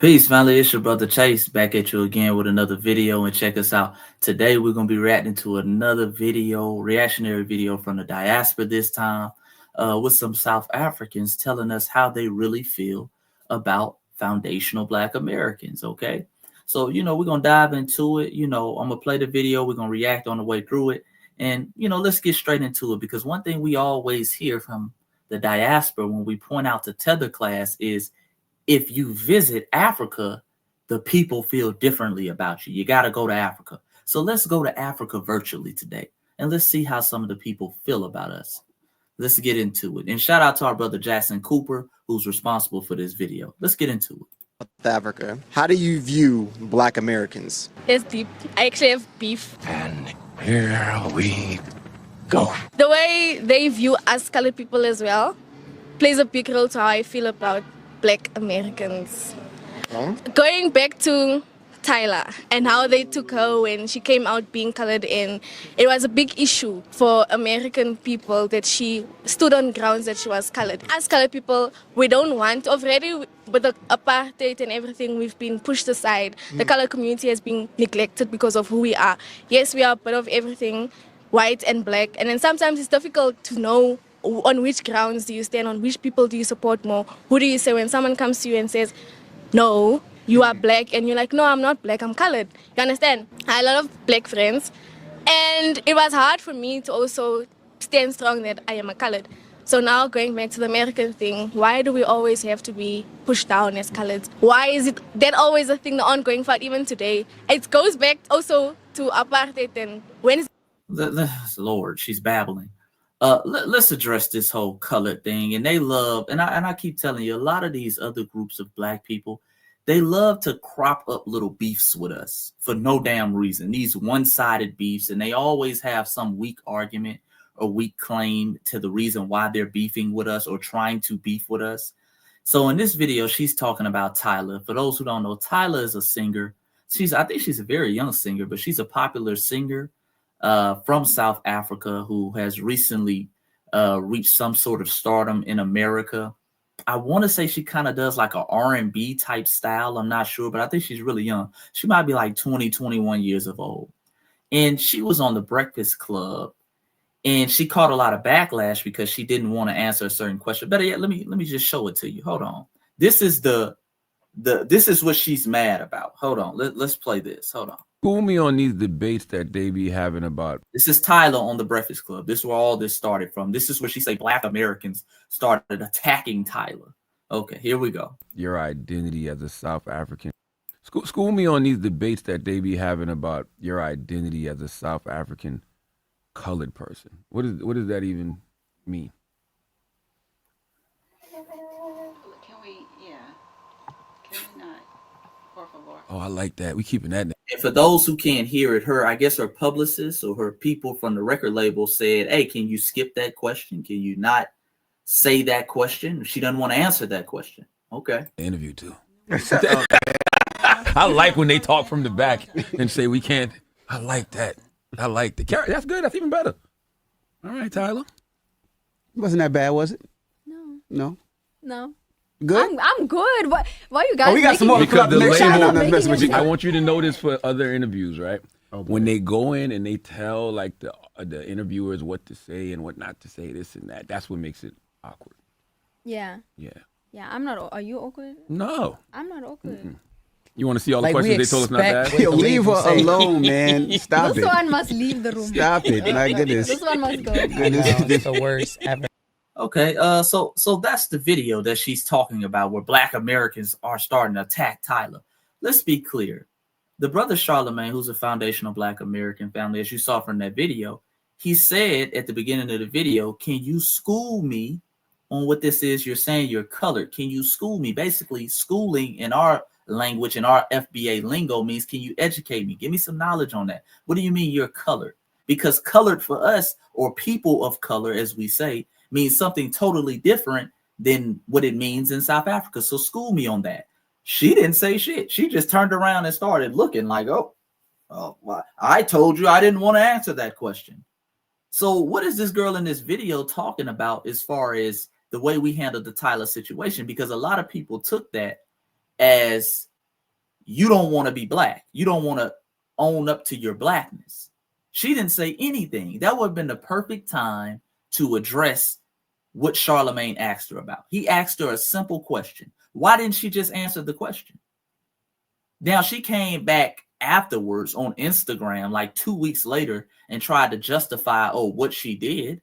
Peace, family. It's your brother Chase back at you again with another video. And check us out. Today, we're going to be reacting to another video, reactionary video from the diaspora this time, with some South Africans telling us how they really feel about foundational Black Americans. Okay. So, we're going to dive into it. I'm going to play the video. We're going to react on the way through it. And, let's get straight into it because one thing we always hear from the diaspora when we point out to tether class is if you visit Africa, the people feel differently about you. You got to go to Africa. So let's go to Africa virtually today and let's see how some of the people feel about us. Let's get into it. And shout out to our brother Jackson Cooper, who's responsible for this video. Let's get into it. South Africa. How do you view Black Americans? It's deep. I actually have beef. And here we go. The way they view us colored people as well plays a big role to how I feel about Black Americans. Huh? Going back to Tyla and how they took her when she came out being colored in, it was a big issue for American people that she stood on grounds that she was colored. As colored people, we don't want, already with the apartheid and everything, we've been pushed aside. The colored community has been neglected because of who we are. Yes, we are a bit of everything, white and black, and then sometimes it's difficult to know on which grounds do you stand, on which people do you support more. Who do you say when someone comes to you and says, no, you are black, and you're like, no, I'm not black, I'm colored. You understand? I had a lot of black friends, and it was hard for me to also stand strong that I am a colored. So now going back to the American thing, why do we always have to be pushed down as coloreds? Why is it that always a thing, the ongoing fight even today? It goes back also to apartheid and when is Lord, she's babbling. Let's address this whole colored thing. And they love, and I keep telling you, a lot of these other groups of Black people, they love to crop up little beefs with us for no damn reason. These one-sided beefs, and they always have some weak argument or weak claim to the reason why they're beefing with us or trying to beef with us. So in this video, she's talking about Tyla. For those who don't know, Tyla is a singer. I think she's a very young singer, but she's a popular singer from South Africa who has recently reached some sort of stardom in America. I want to say she kind of does like a R&B type style. I'm not sure, but I think she's really young. She might be like 20, 21 years of old. And she was on the Breakfast Club and she caught a lot of backlash because she didn't want to answer a certain question. Better yet, let me just show it to you. Hold on. This is this is what she's mad about. Hold on. Let's play this. Hold on. School me on these debates that they be having about. This is Tyla on the Breakfast Club. This is where all this started from. This is where she say Black Americans started attacking Tyla. Okay, here we go. Your identity as a South African. School me on these debates that they be having about your identity as a South African colored person. What does that even mean? Can we not? Por favor. Oh, I like that. We keeping that. And for those who can't hear it, I guess her publicist or her people from the record label said, hey, can you skip that question? Can you not say that question? She doesn't want to answer that question. Okay. Interview too. I like when they talk from the back and say we can't. I like that. I like the character. That's good. That's even better. All right, Tyla. Wasn't that bad, was it? No. Good? I'm good. Why you guys? Oh, we got some more. Because the label. I want you to know this for other interviews, right? Oh, when they go in and they tell like the interviewers what to say and what not to say, this and that. That's what makes it awkward. Yeah. Yeah. Yeah, I'm not. Are you awkward? No. I'm not awkward. Mm-mm. You want to see all the questions they told us not to ask? Yo, leave her alone, man. Stop This it. one must leave the room. Stop it. My goodness. This one must go. Goodness. The worst ever. Okay, so that's the video that she's talking about where Black Americans are starting to attack Tyla. Let's be clear. The brother Charlemagne, who's a foundational Black American family, as you saw from that video, he said at the beginning of the video, can you school me on what this is? You're saying you're colored. Can you school me? Basically, schooling in our language and our FBA lingo means, can you educate me? Give me some knowledge on that. What do you mean you're colored? Because colored for us, or people of color, as we say, means something totally different than what it means in South Africa. So school me on that. She didn't say shit. She just turned around and started looking like, oh, well, I told you I didn't want to answer that question. So what is this girl in this video talking about as far as the way we handled the Tyla situation? Because a lot of people took that as you don't want to be black. You don't want to own up to your blackness. She didn't say anything. That would have been the perfect time to address what Charlemagne asked her about. He asked her a simple question. Why didn't she just answer the question? Now, she came back afterwards on Instagram like 2 weeks later and tried to justify, what she did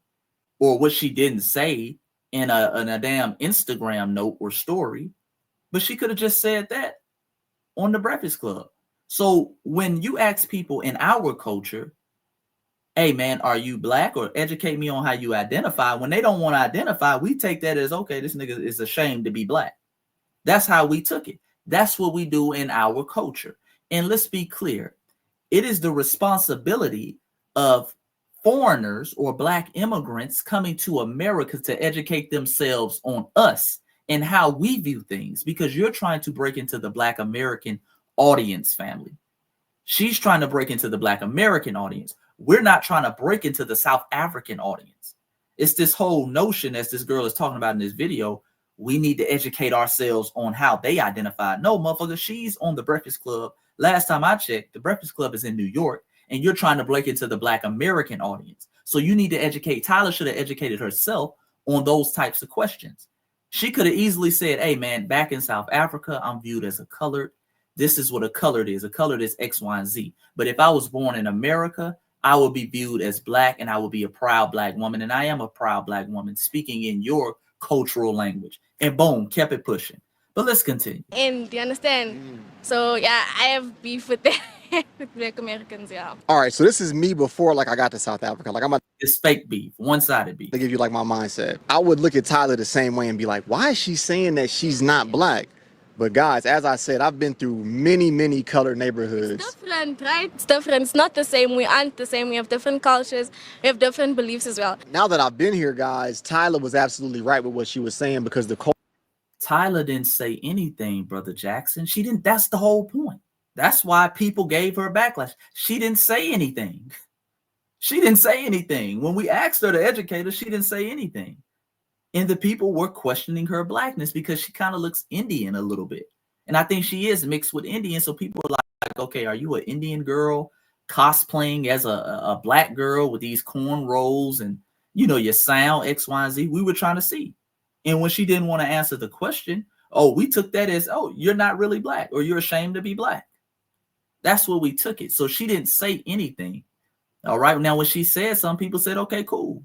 or what she didn't say in a damn Instagram note or story. But she could have just said that on the Breakfast Club. So when you ask people in our culture, hey man, are you black, or educate me on how you identify, when they don't want to identify, we take that as, okay, this nigga is ashamed to be black. That's how we took it. That's what we do in our culture. And let's be clear, it is the responsibility of foreigners or black immigrants coming to America to educate themselves on us and how we view things, because you're trying to break into the Black American audience, family. She's trying to break into the Black American audience. We're not trying to break into the South African audience. It's this whole notion, as this girl is talking about in this video, we need to educate ourselves on how they identify. No, motherfucker, she's on the Breakfast Club. Last time I checked, the Breakfast Club is in New York, and you're trying to break into the Black American audience. So you need to educate. Tyla should have educated herself on those types of questions. She could have easily said, hey, man, back in South Africa, I'm viewed as a colored. This is what a colored is. A colored is X, Y, and Z. But if I was born in America, I would be viewed as black, and I would be a proud black woman. And I am a proud black woman speaking in your cultural language. And boom, kept it pushing. But let's continue. And do you understand? So yeah, I have beef with that with Black Americans, yeah. All right, so this is me before like I got to South Africa. Like I'm about It's fake beef, one-sided beef. to give you like my mindset. I would look at Tyler the same way and be like, why is she saying that she's not black? But guys, as I said, I've been through many, many colored neighborhoods. It's different, right? It's different. It's not the same. We aren't the same. We have different cultures. We have different beliefs as well. Now that I've been here, guys, Tyler was absolutely right with what she was saying, because the Tyla didn't say anything, Brother Jackson. She didn't. That's the whole point. That's why people gave her backlash. She didn't say anything. She didn't say anything. When we asked her to educate us, she didn't say anything. And the people were questioning her blackness because she kind of looks Indian a little bit. And I think she is mixed with Indian. So people are like, okay, are you an Indian girl cosplaying as a black girl with these cornrows and, your sound X, Y, and Z? We were trying to see. And when she didn't want to answer the question, we took that as, you're not really black, or you're ashamed to be black. That's what we took it. So she didn't say anything. All right. Now, when she said, some people said, okay, cool.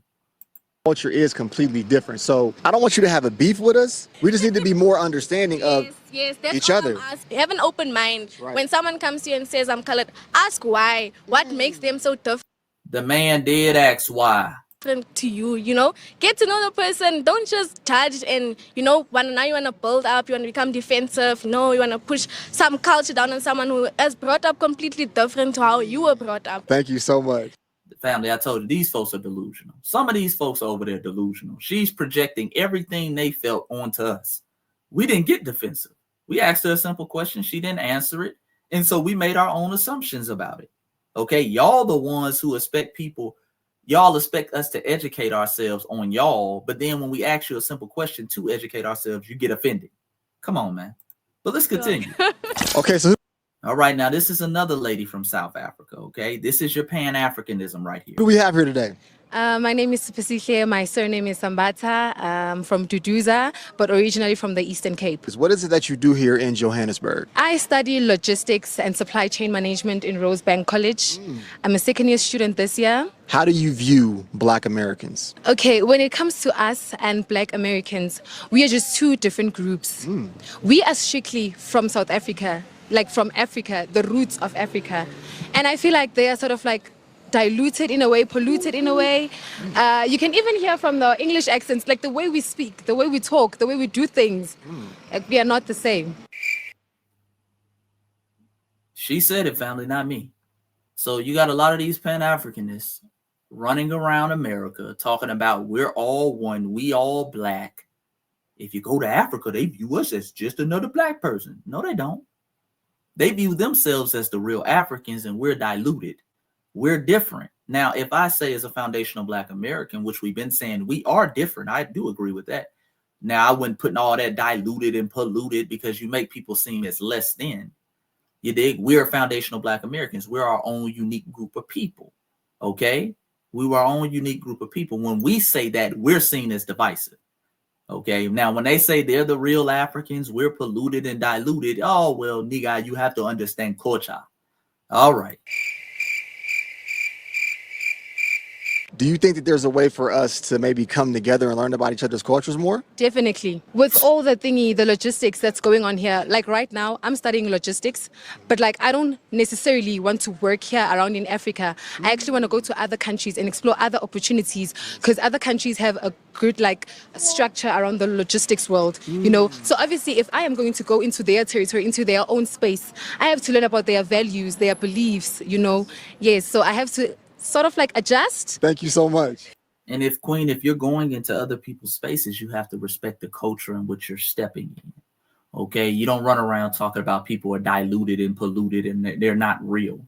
culture is completely different. So I don't want you to have a beef with us. We just need to be more understanding of Yes, that's each all other. I'm asking. Have an open mind. Right. When someone comes to you and says, I'm colored, ask why. What makes them so The man did ask why. different to you, Get to know the person. Don't just judge and, now you want to build up, you want to become defensive. No, you want to push some culture down on someone who is brought up completely different to how you were brought up. Thank you so much. Family, I told you, these folks are delusional. Some of these folks are over there delusional. She's projecting everything they felt onto us. We didn't get defensive. We asked her a simple question. She didn't answer it. And so we made our own assumptions about it. Okay, y'all the ones who expect us to educate ourselves on y'all. But then when we ask you a simple question to educate ourselves, you get offended. Come on, man. But let's continue. Okay, so All right, now this is another lady from South Africa, okay? This is your Pan-Africanism right here. who do we have here today? My name is Sipisihle. My surname is Sambata. I'm from Duduza, but originally from the Eastern Cape. What is it that you do here in Johannesburg? I study logistics and supply chain management in Rosebank College. I'm a second-year student this year. How do you view Black Americans? Okay, when it comes to us and Black Americans, we are just two different groups. We are strictly from South Africa, like from Africa, the roots of Africa. And I feel like they are sort of like diluted in a way, polluted in a way. You can even hear from the English accents, like the way we speak, the way we talk, the way we do things. Like we are not the same. She said it, family, not me. So you got a lot of these Pan-Africanists running around America talking about we're all one, we all black. If you go to Africa, they view us as just another black person. No, they don't. They view themselves as the real Africans, and we're diluted. We're different. Now, if I say as a foundational Black American, which we've been saying we are different, I do agree with that. Now, I wouldn't put all that diluted and polluted because you make people seem as less than. You dig? We're foundational Black Americans. We're our own unique group of people. Okay? We were our own unique group of people. When we say that, we're seen as divisive. Okay? Now, when they say they're the real Africans, we're polluted and diluted. Oh, well, nigga, you have to understand culture. All right. Do you think that there's a way for us to maybe come together and learn about each other's cultures more? Definitely. With all the logistics that's going on here, like right now, I'm studying logistics, but like I don't necessarily want to work here around in Africa. I actually want to go to other countries and explore other opportunities because other countries have a good like structure around the logistics world, you know. So obviously, if I am going to go into their territory, into their own space, I have to learn about their values, their beliefs, you know. Yes, so I have to sort of like adjust. Thank you so much. And if you're going into other people's spaces, you have to respect the culture in which you're stepping in. Okay, you don't run around talking about people are diluted and polluted and they're not real.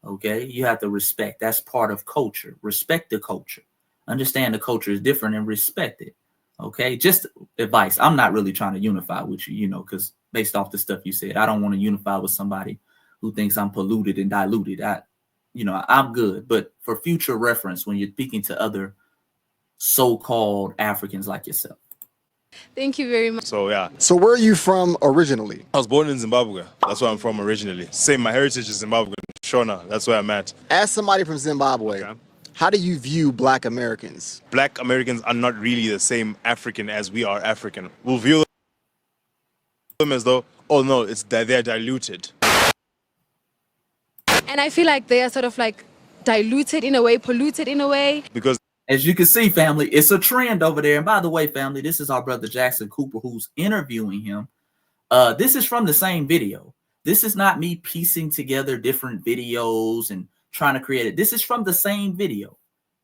Okay, you have to respect. That's part of culture. Respect the culture. Understand the culture is different and respect it. Okay, just advice. I'm not really trying to unify with you, you know, because based off the stuff you said, I don't want to unify with somebody who thinks I'm polluted and diluted. I'm good. But for future reference, when you're speaking to other so-called Africans like yourself. Thank you very much. So yeah. So where are you from originally? I was born in Zimbabwe. That's where I'm from originally. Same, my heritage is Zimbabwe. Shona, that's where I'm at. As somebody from Zimbabwe, how do you view Black Americans? Black Americans are not really the same African as we are African. We'll view them as though, oh no, it's that they're diluted. And I feel like they are sort of like diluted in a way, polluted in a way. Because as you can see, family, it's a trend over there. And by the way, family, this is our brother Jackson Cooper who's interviewing him. This is from the same video. This is not me piecing together different videos and trying to create it. This is from the same video.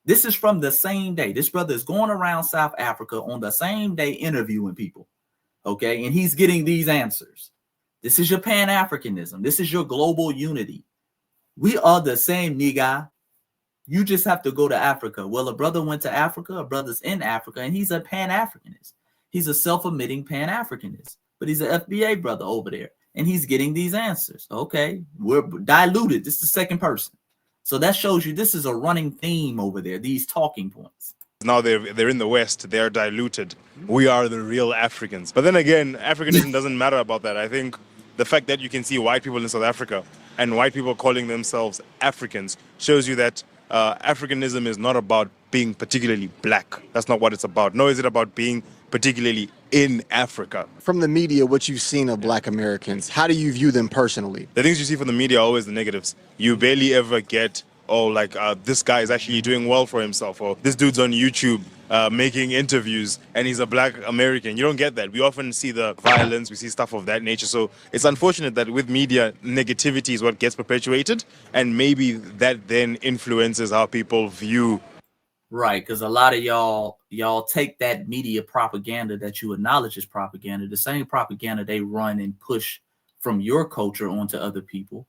This is from the same day. This brother is going around South Africa on the same day interviewing people. Okay, and he's getting these answers. This is your Pan-Africanism. This is your global unity. We are the same, nigga. You just have to go to Africa. Well, a brother went to Africa, a brother's in Africa, and he's a Pan-Africanist. He's a self-admitting Pan-Africanist, but he's an FBA brother over there, and he's getting these answers. Okay, we're diluted. This is the second person. So that shows you this is a running theme over there, these talking points. Now they're in the West, they're diluted. We are the real Africans. But then again, Africanism doesn't matter about that. I think the fact that you can see white people in South Africa and white people calling themselves Africans shows you that Africanism is not about being particularly black. That's not what it's about. Nor is it about being particularly in Africa. From the media, what you've seen of Black Americans, how do you view them personally? The things you see from the media are always the negatives. You barely ever get, oh, like this guy is actually doing well for himself, or this dude's on YouTube making interviews and he's a Black American. You don't get that. We often see the violence, we see stuff of that nature. So it's unfortunate that with media, negativity is what gets perpetuated, and maybe that then influences how people view. Right, because a lot of y'all take that media propaganda that you acknowledge as propaganda, the same propaganda they run and push from your culture onto other people,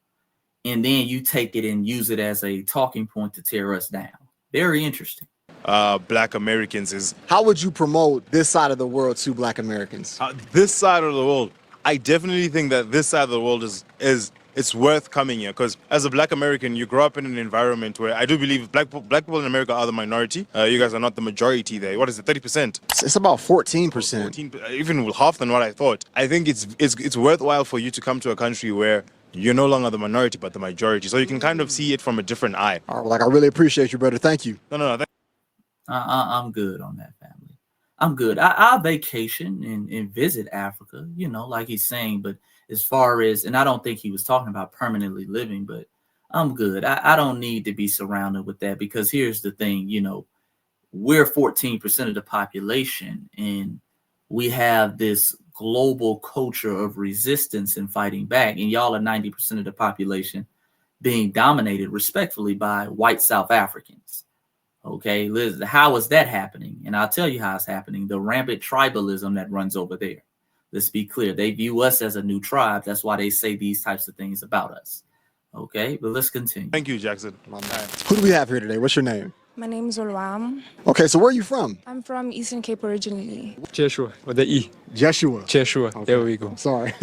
and then you take it and use it as a talking point to tear us down. Very interesting. Black Americans is... How would you promote this side of the world to Black Americans? This side of the world, I definitely think that this side of the world is it's worth coming here, because as a Black American, you grow up in an environment where I do believe black people in America are the minority. You guys are not the majority there. What is it, 30%? It's about 14%. 14, even half than what I thought. I think it's worthwhile for you to come to a country where you're no longer the minority, but the majority. So you can kind of see it from a different eye. All right, like, I really appreciate you, brother. Thank you. No. I'm good on that, family. I'm good. I'll vacation and visit Africa, you know, like he's saying. But as far as, and I don't think he was talking about permanently living, but I'm good. I don't need to be surrounded with that, because here's the thing, you know, we're 14% of the population, and we have this global culture of resistance and fighting back, and y'all are 90% of the population being dominated respectfully by white South Africans. Okay, Liz, how is that happening? And I'll tell you how it's happening. The rampant tribalism that runs over there. Let's be clear. They view us as a new tribe. That's why they say these types of things about us. Okay, but let's continue. Thank you, Jackson. Who do we have here today? What's your name? My name's Olwam. Okay, so where are you from? I'm from Eastern Cape originally. Jeshua, with the E. Jeshua. Jeshua, Okay. there we go. Sorry.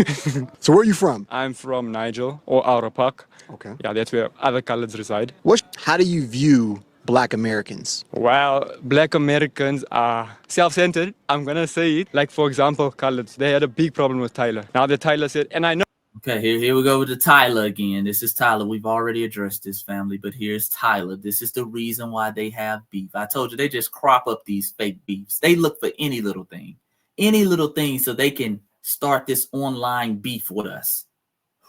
So where are you from? I'm from Nigel, or Outer Park. Okay. Yeah, that's where other coloreds reside. How do you view Black Americans? Well, Black Americans are self-centered. I'm going to say it. Like, for example, coloreds. They had a big problem with Tyla. Now that Tyla said, and I know. Okay, here we go with the Tyla again. This is Tyla. We've already addressed this, family, but here's Tyla. This is the reason why they have beef. I told you they just crop up these fake beefs. They look for any little thing so they can start this online beef with us.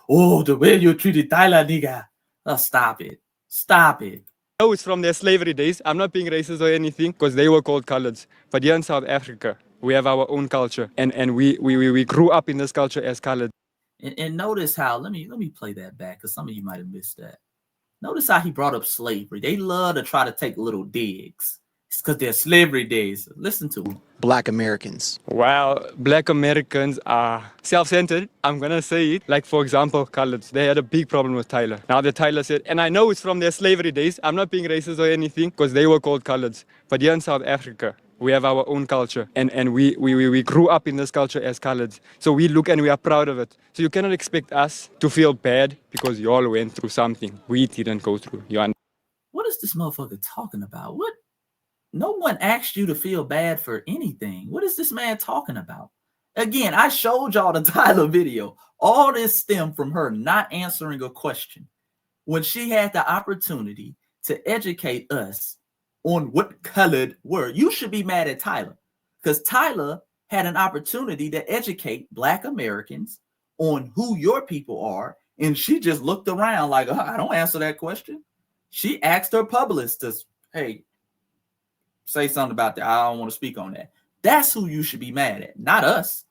Oh, the way you treated Tyla, nigga. Oh, stop it. Stop it. No, it's from their slavery days. I'm not being racist or anything because they were called coloreds. But here in South Africa, we have our own culture, and we grew up in this culture as colored. And notice how, let me play that back because some of you might have missed that. Notice how he brought up slavery. They love to try to take little digs. It's because they're slavery days. Listen to him. Black Americans. Well, Black Americans are self-centered. I'm going to say it. Like, for example, coloreds. They had a big problem with Tyla. Now that Tyla said, and I know it's from their slavery days. I'm not being racist or anything because they were called coloreds. But here in South Africa, we have our own culture, and we grew up in this culture as coloreds. So we look and we are proud of it. So you cannot expect us to feel bad because you all went through something we didn't go through. What is this motherfucker talking about? What? No one asked you to feel bad for anything. What is this man talking about? Again, I showed y'all the Tyla video. All this stemmed from her not answering a question when she had the opportunity to educate us on what colored were. You should be mad at Tyla because Tyla had an opportunity to educate Black Americans on who your people are, and she just looked around like, I don't answer that question. She asked her publicist, hey, say something about that. I don't want to speak on that. That's who you should be mad at, not us.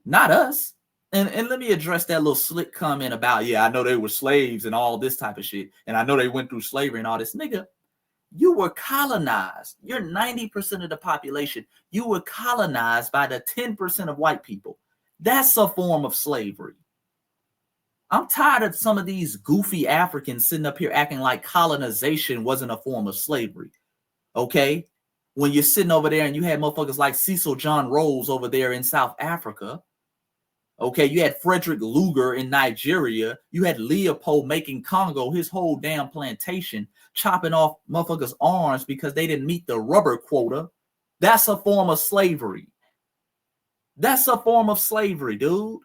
Not us. And let me address that little slick comment about, yeah, I know they were slaves and all this type of shit, and I know they went through slavery and all this. Nigga, you were colonized. You're 90% of the population. You were colonized by the 10% of white people. That's a form of slavery. I'm tired of some of these goofy Africans sitting up here acting like colonization wasn't a form of slavery. Okay? When you're sitting over there and you had motherfuckers like Cecil John Rose over there in South Africa. Okay, you had Frederick Luger in Nigeria. You had Leopold making Congo his whole damn plantation, chopping off motherfuckers' arms because they didn't meet the rubber quota. That's a form of slavery. That's a form of slavery, dude.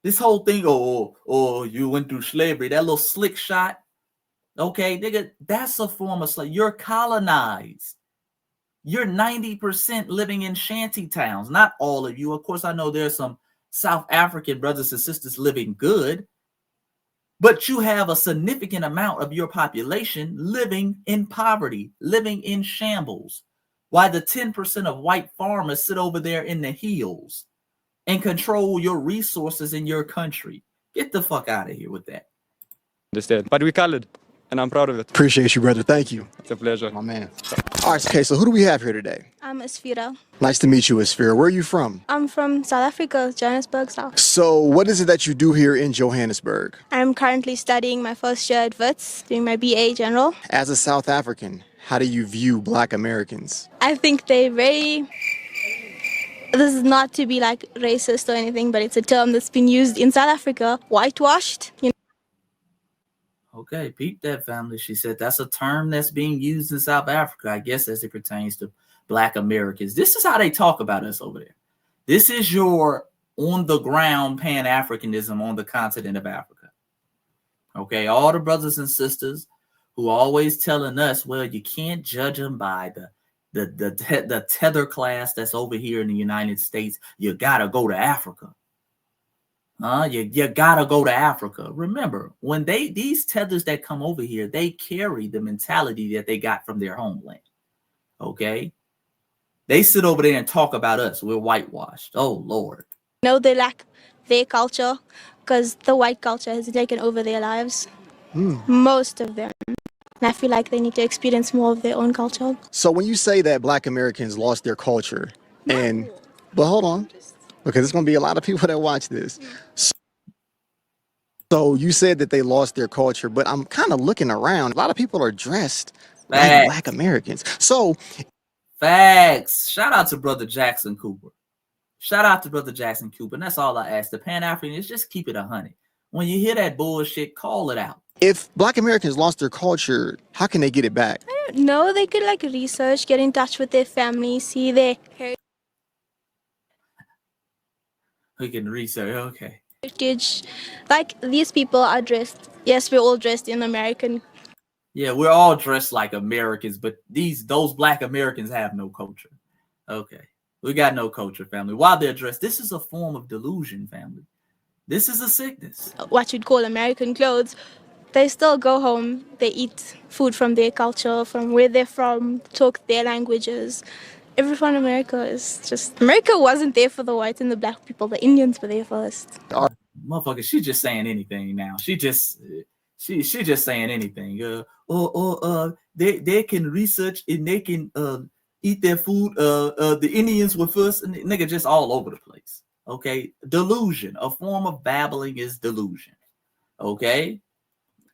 This whole thing, oh, you went through slavery, that little slick shot. Okay, nigga, that's a form of slavery. You're colonized. You're 90% living in shanty towns. Not all of you. Of course, I know there's some South African brothers and sisters living good, but you have a significant amount of your population living in poverty, living in shambles, while the 10% of white farmers sit over there in the hills and control your resources in your country. Get the fuck out of here with that. Understand? But we colored, and I'm proud of it. Appreciate you, brother. Thank you. It's a pleasure. My man. All right, okay, so who do we have here today? I'm Asfira. Nice to meet you, Asfira. Where are you from? I'm from South Africa, Johannesburg, South. So what is it that you do here in Johannesburg? I'm currently studying my first year at Wits, doing my BA General. As a South African, how do you view Black Americans? I think they're very... This is not to be like racist or anything, but it's a term that's been used in South Africa, whitewashed. You know? Okay, peep that, family. She said that's a term that's being used in South Africa, I guess, as it pertains to Black Americans. This is how they talk about us over there. This is your on-the-ground Pan-Africanism on the continent of Africa. Okay, all the brothers and sisters who are always telling us, well, you can't judge them by the tether class that's over here in the United States. You gotta go to Africa. You gotta go to Africa. Remember, when these tethers that come over here, they carry the mentality that they got from their homeland. Okay, they sit over there and talk about us. We're whitewashed. Oh Lord. No, they lack their culture because the white culture has taken over their lives. Most of them. And I feel like they need to experience more of their own culture. So when you say that Black Americans lost their culture, but hold on, because there's going to be a lot of people that watch this. So you said that they lost their culture, but I'm kind of looking around. A lot of people are dressed like Black Facts. Americans. So Facts. Shout out to Brother Jackson Cooper. Shout out to Brother Jackson Cooper. And that's all I ask. The Pan-Africanists, just keep it 100. When you hear that bullshit, call it out. if Black Americans lost their culture, how can they get it back? No, they could like research, get in touch with their family, see their We can research. Okay. heritage. Like these people are dressed. Yes, we're all dressed in American. Yeah, we're all dressed like Americans, but those Black Americans have no culture. Okay. We got no culture, family. While they're dressed, this is a form of delusion, family. This is a sickness. What you'd call American clothes. They still go home. They eat food from their culture, from where they're from, talk their languages. Everyone in America is just America wasn't there for the white and the black people. The Indians were there first. Motherfucker, she just saying anything now. She just saying anything. They can research and they can eat their food. The Indians were first, and nigga just all over the place. Okay, delusion. A form of babbling is delusion. Okay.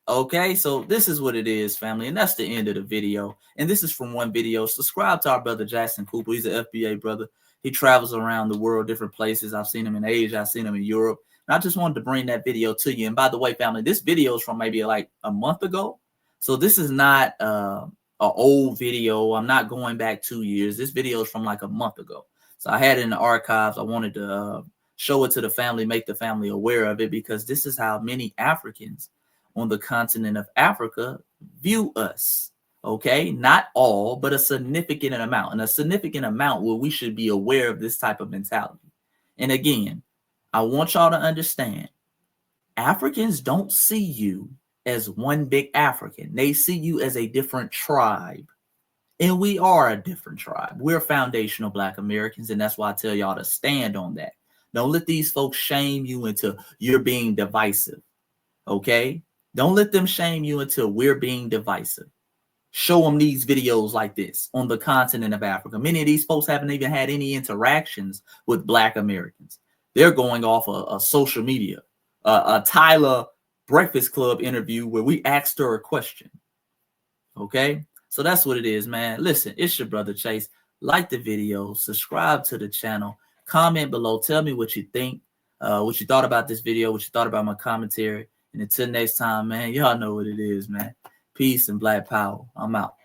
Okay, so this is what it is, family, and that's the end of the video. And this is from one video. Subscribe to our brother Jackson Cooper. He's an FBA brother. He travels around the world, different places. I've seen him in Asia. I've seen him in Europe. And I just wanted to bring that video to you. And by the way, family, this video is from maybe like a month ago. So this is not an old video. I'm not going back 2 years. This video is from like a month ago. So I had it in the archives. I wanted to show it to the family, make the family aware of it, because this is how many Africans on the continent of Africa view us. Okay, not all, but a significant amount, and a significant amount where we should be aware of this type of mentality. And again, I want y'all to understand, Africans don't see you as one big African. They see you as a different tribe. And we are a different tribe. We're foundational Black Americans, and that's why I tell y'all to stand on that. Don't let these folks shame you into you're being divisive. Okay? Don't let them shame you until we're being divisive. Show them these videos like this on the continent of Africa. Many of these folks haven't even had any interactions with Black Americans. They're going off a social media, a Tyla Breakfast Club interview where we asked her a question. Okay, so that's what it is, man. Listen, it's your brother Chase. Like the video, subscribe to the channel, comment below, tell me what you think, what you thought about this video, what you thought about my commentary. And until next time, man, y'all know what it is, man. Peace and Black power. I'm out.